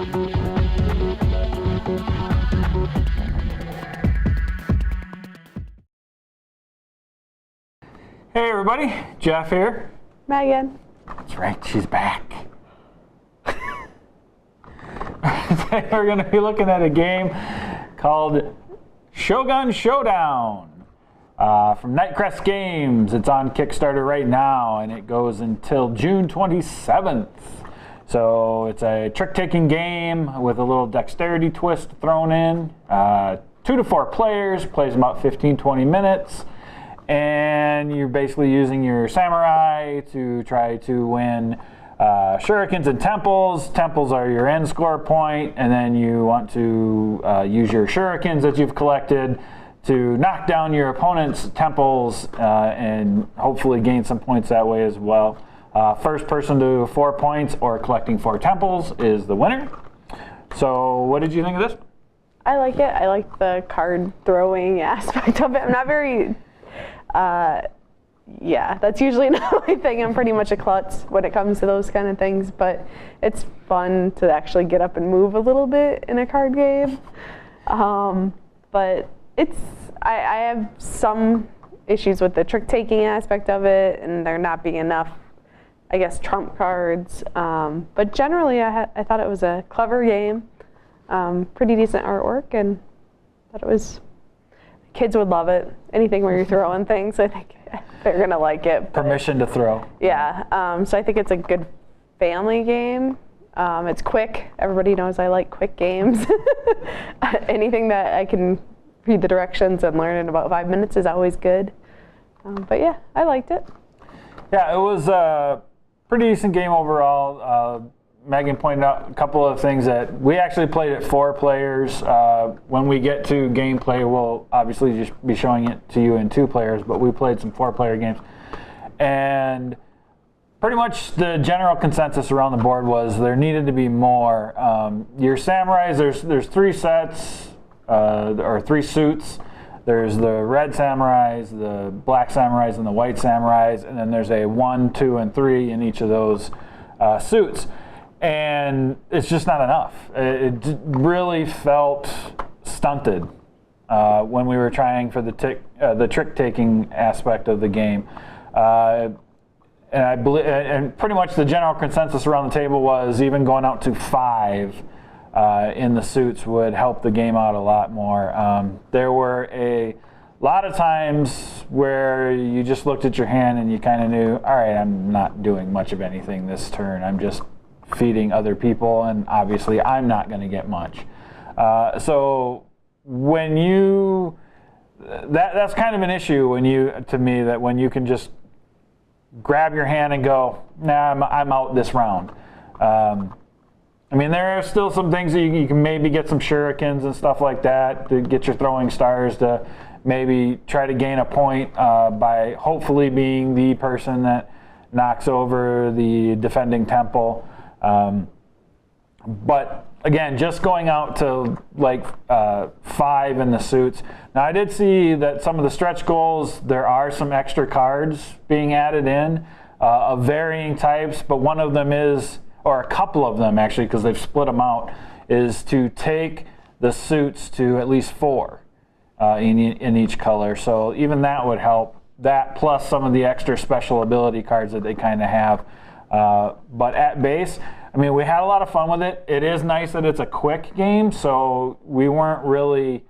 Hey everybody, Jeff here. Megan. That's right, she's back. Today we're going to be looking at a game called Shogun Showdown from Knightcrest Games. It's on Kickstarter right now and it goes until June 27th. So it's a trick-taking game with a little dexterity twist thrown in. 2 to 4 players, plays about 15-20 minutes. And you're basically using your samurai to try to win shurikens and temples. Temples are your end score point, and then you want to use your shurikens that you've collected to knock down your opponent's temples and hopefully gain some points that way as well. First person to 4 points or collecting 4 temples is the winner. So what did you think of this? I like it. I like the card throwing aspect of it. I'm not very... yeah, that's usually not my thing. I'm pretty much a klutz when it comes to those kind of things, but it's fun to actually get up and move a little bit in a card game. But I have some issues with the trick-taking aspect of it, and there not being enough, I guess, trump cards. But generally, I thought it was a clever game, pretty decent artwork, and thought it was... Kids would love it. Anything where you're throwing things, I think they're going to like it. Permission to throw. Yeah. So I think it's a good family game. It's quick. Everybody knows I like quick games. Anything that I can read the directions and learn in about 5 minutes is always good. But yeah, I liked it. Yeah, it was a pretty decent game overall. Megan pointed out a couple of things that we actually played at 4 players. When we get to gameplay, we'll obviously just be showing it to you in 2 players, but we played some 4-player games. And pretty much the general consensus around the board was there needed to be more. Your samurais, there's 3 sets, or 3 suits. There's the red samurais, the black samurais, and the white samurais, and then there's a 1, 2, and 3 in each of those suits. And it's just not enough. It really felt stunted when we were trying for the trick-taking aspect of the game. And I believe, and pretty much the general consensus around the table was even going out to 5 in the suits would help the game out a lot more. There were a lot of times where you just looked at your hand and you kind of knew, all right, I'm not doing much of anything this turn. I'm just feeding other people, and obviously I'm not going to get much. So when you, that's kind of an issue when you, to me, that when you can just grab your hand and go, nah, I'm out this round. I mean, there are still some things that you can maybe get some shurikens and stuff like that to get your throwing stars to maybe try to gain a point by hopefully being the person that knocks over the defending temple. But again, just going out to like 5 in the suits. Now I did see that some of the stretch goals, there are some extra cards being added in of varying types, but one of them is, or a couple of them actually, because they've split them out, is to take the suits to at least 4 in each color. So even that would help. That plus some of the extra special ability cards that they kind of have. But at base, I mean, we had a lot of fun with it. It is nice that it's a quick game, so we weren't really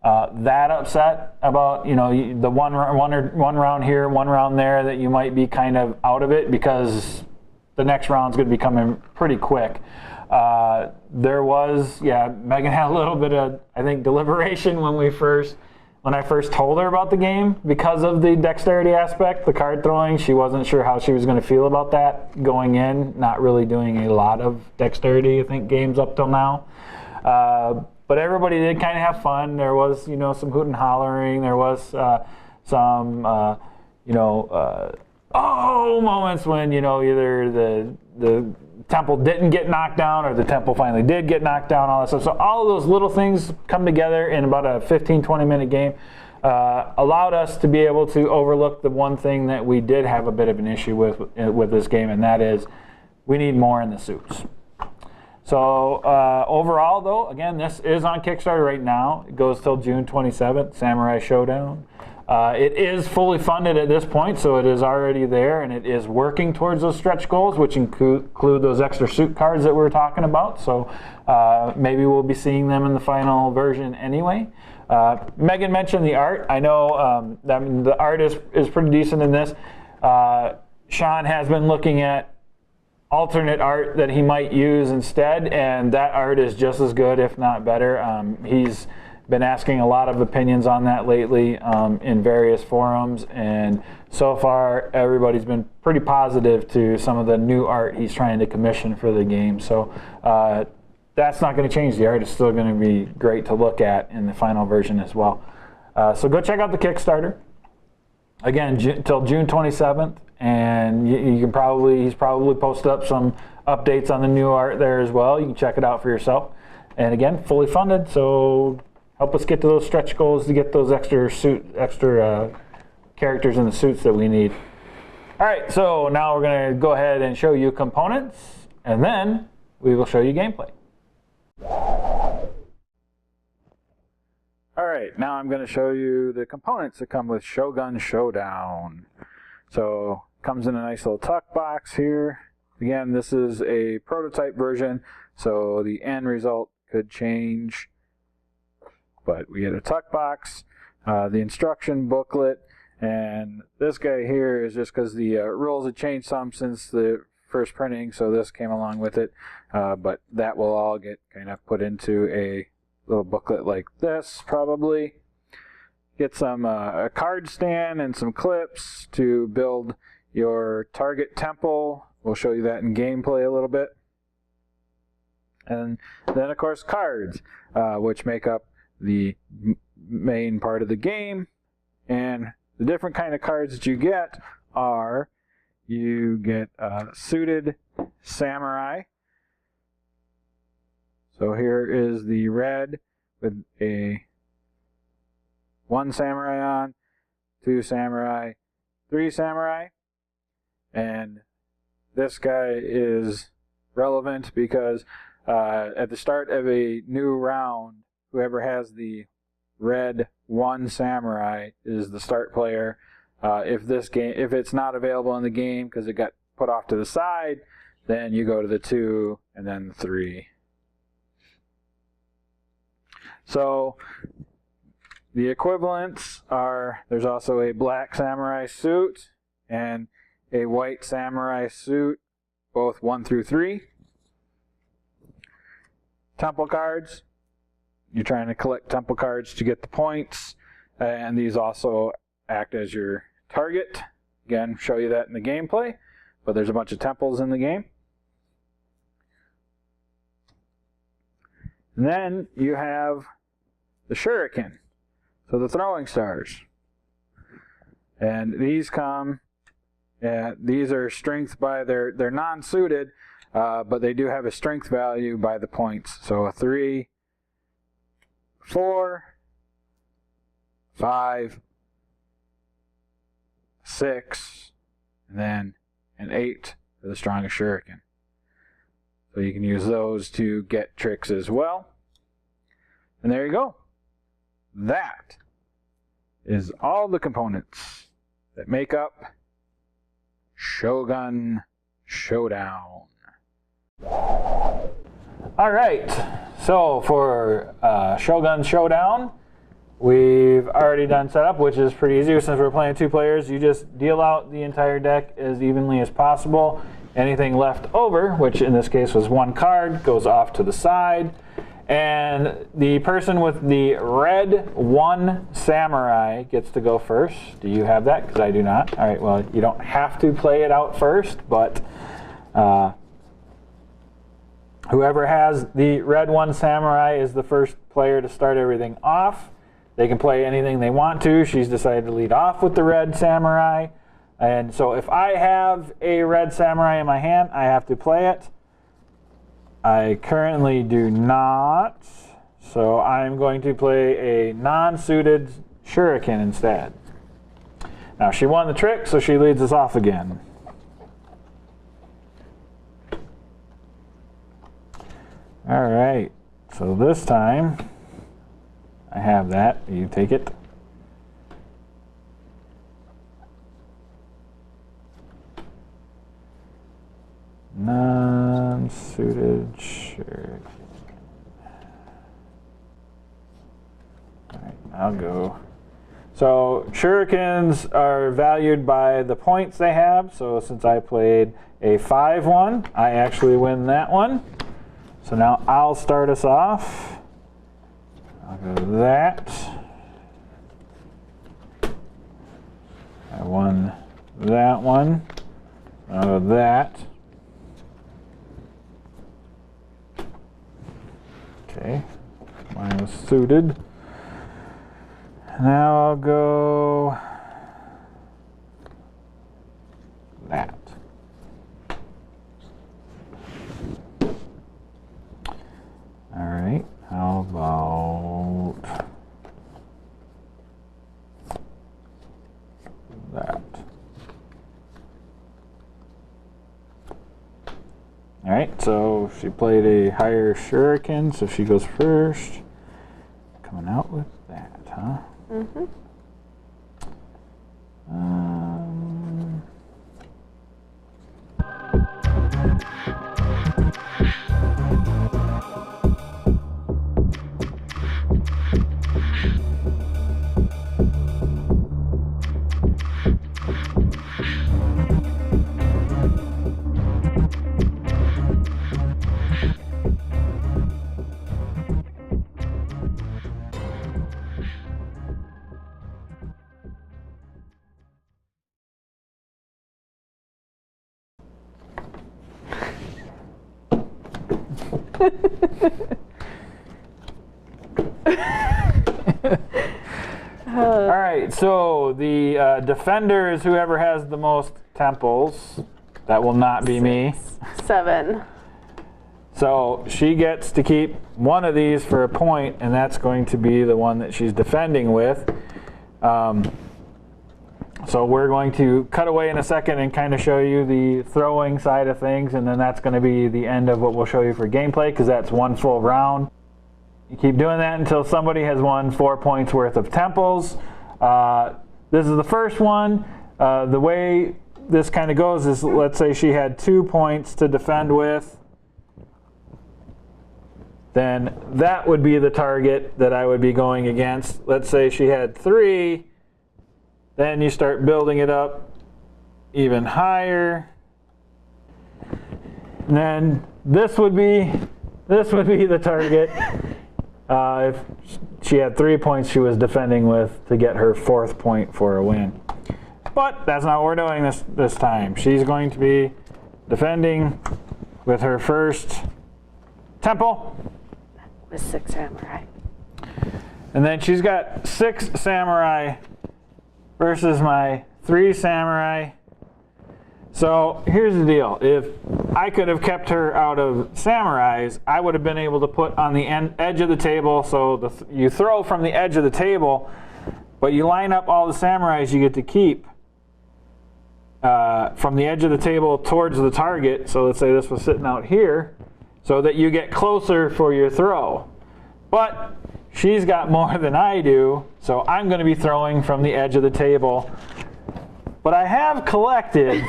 that upset about, you know, the one round here, 1 round there that you might be kind of out of it, because the next round's going to be coming pretty quick. There was, yeah, Megan had a little bit of, I think, deliberation when I first told her about the game because of the dexterity aspect, the card throwing. She wasn't sure how she was going to feel about that going in, not really doing a lot of dexterity, I think, games up till now. But everybody did kind of have fun. There was, you know, some hoot and hollering. There was some, moments when, you know, either the temple didn't get knocked down or the temple finally did get knocked down, all that stuff. So all of those little things come together in about a 15-20 minute game. Allowed us to be able to overlook the one thing that we did have a bit of an issue with this game, and that is we need more in the suits. So overall, though, again, this is on Kickstarter right now. It goes till June 27th, Samurai Showdown. It is fully funded at this point, so it is already there, and it is working towards those stretch goals, which include those extra suit cards that we were talking about. So maybe we'll be seeing them in the final version anyway. Megan mentioned the art. I know the art is pretty decent in this. Sean has been looking at alternate art that he might use instead, and that art is just as good, if not better. He's been asking a lot of opinions on that lately in various forums, and so far everybody's been pretty positive to some of the new art he's trying to commission for the game. So that's not going to change. The art is still going to be great to look at in the final version as well. So go check out the Kickstarter. Again, till June 27th, and he's probably posted up some updates on the new art there as well. You can check it out for yourself. And again, fully funded, so help us get to those stretch goals to get those extra characters in the suits that we need. All right, so now we're going to go ahead and show you components, and then we will show you gameplay. All right, now I'm going to show you the components that come with Shogun Showdown. So it comes in a nice little tuck box here. Again, this is a prototype version, so the end result could change. But we get a tuck box, the instruction booklet, and this guy here is just because the rules have changed some since the first printing, so this came along with it. But that will all get kind of put into a little booklet like this, probably. Get some a card stand and some clips to build your target temple. We'll show you that in gameplay a little bit. And then, of course, cards, which make up the main part of the game. And the different kind of cards that you get are, you get suited samurai. So here is the red with a 1 samurai on, 2 samurai, 3 samurai. And this guy is relevant because at the start of a new round, whoever has the red 1 samurai is the start player. If it's not available in the game because it got put off to the side, then you go to the 2 and then the 3. So the equivalents are, there's also a black samurai suit and a white samurai suit, both 1 through 3. Temple cards, you're trying to collect temple cards to get the points, and these also act as your target. Again, show you that in the gameplay, but there's a bunch of temples in the game. And then you have the shuriken, so the throwing stars. And these come, these are strength by they're non-suited, but they do have a strength value by the points. So a 3, 4, 5, 6, and then an 8 for the strongest shuriken. So you can use those to get tricks as well. And there you go. That is all the components that make up Shogun Showdown. All right, so for Shogun Showdown, we've already done setup, which is pretty easy. Since we're playing 2 players, you just deal out the entire deck as evenly as possible. Anything left over, which in this case was 1 card, goes off to the side. And the person with the red 1 samurai gets to go first. Do you have that? Because I do not. All right, well, you don't have to play it out first, but whoever has the red 1 samurai is the first player to start everything off. They can play anything they want to. She's decided to lead off with the red samurai. And so if I have a red samurai in my hand, I have to play it. I currently do not, so I'm going to play a non-suited shuriken instead. Now she won the trick, so she leads us off again. All right, so this time I have that. You take it. Non-suited shuriken. All right, I'll go. So shurikens are valued by the points they have. So since I played a 5-1, I actually win that one. So now I'll start us off. I'll go that. I won that one. I'll go that. Okay, mine was suited. Now I'll go that. All right, how about that? All right, so she played a higher shuriken, so she goes first. Coming out with that, huh? Mm-hmm. All right, so the defender is whoever has the most temples. That will not be me. 7. So she gets to keep one of these for a point, and that's going to be the one that she's defending with. So we're going to cut away in a second and kind of show you the throwing side of things, and then that's going to be the end of what we'll show you for gameplay, because that's one full round. You keep doing that until somebody has won 4 points worth of temples. This is the first one. The way this kind of goes is, let's say she had 2 points to defend with. Then that would be the target that I would be going against. Let's say she had 3. Then you start building it up even higher. And then this would be the target. If she had 3 points she was defending with to get her 4th point for a win. But that's not what we're doing this time. She's going to be defending with her first temple. With 6 samurai. And then she's got 6 samurai versus my 3 samurai. So here's the deal. If I could have kept her out of samurais, I would have been able to put on the edge of the table. So you throw from the edge of the table, but you line up all the samurais you get to keep from the edge of the table towards the target. So let's say this was sitting out here, so that you get closer for your throw. But she's got more than I do, so I'm going to be throwing from the edge of the table. But I have collected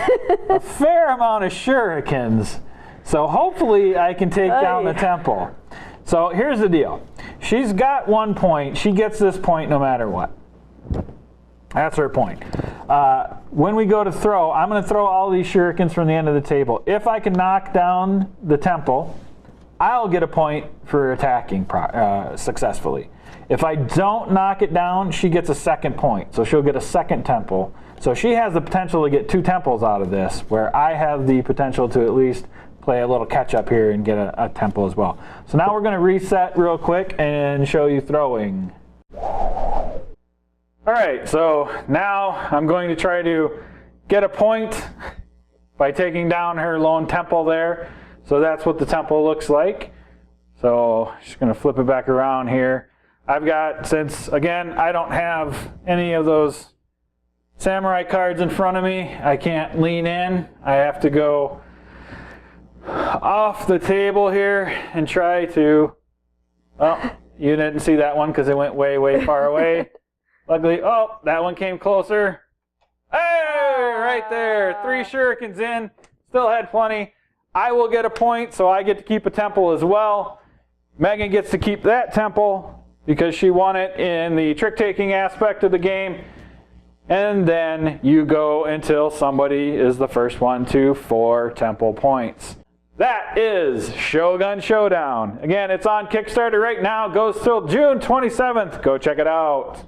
a fair amount of shurikens, so hopefully I can take down the temple. So here's the deal. She's got 1 point. She gets this point no matter what. That's her point. When we go to throw, I'm going to throw all these shurikens from the end of the table. If I can knock down the temple, I'll get a point for attacking successfully. If I don't knock it down, she gets a 2nd point. So she'll get a 2nd temple. So she has the potential to get 2 temples out of this, where I have the potential to at least play a little catch up here and get a temple as well. So now we're going to reset real quick and show you throwing. All right, so now I'm going to try to get a point by taking down her lone temple there. So that's what the temple looks like. So just going to flip it back around here. I've got, since again I don't have any of those samurai cards in front of me, I can't lean in. I have to go off the table here and try to, well, you didn't see that one because it went way, way far away. Luckily, oh, that one came closer. Hey, right there. 3 shurikens in. Still had plenty. I will get a point, so I get to keep a temple as well. Megan gets to keep that temple because she won it in the trick-taking aspect of the game. And then you go until somebody is the first one to 4 temple points. That is Shogun Showdown. Again, it's on Kickstarter right now. Goes till June 27th. Go check it out.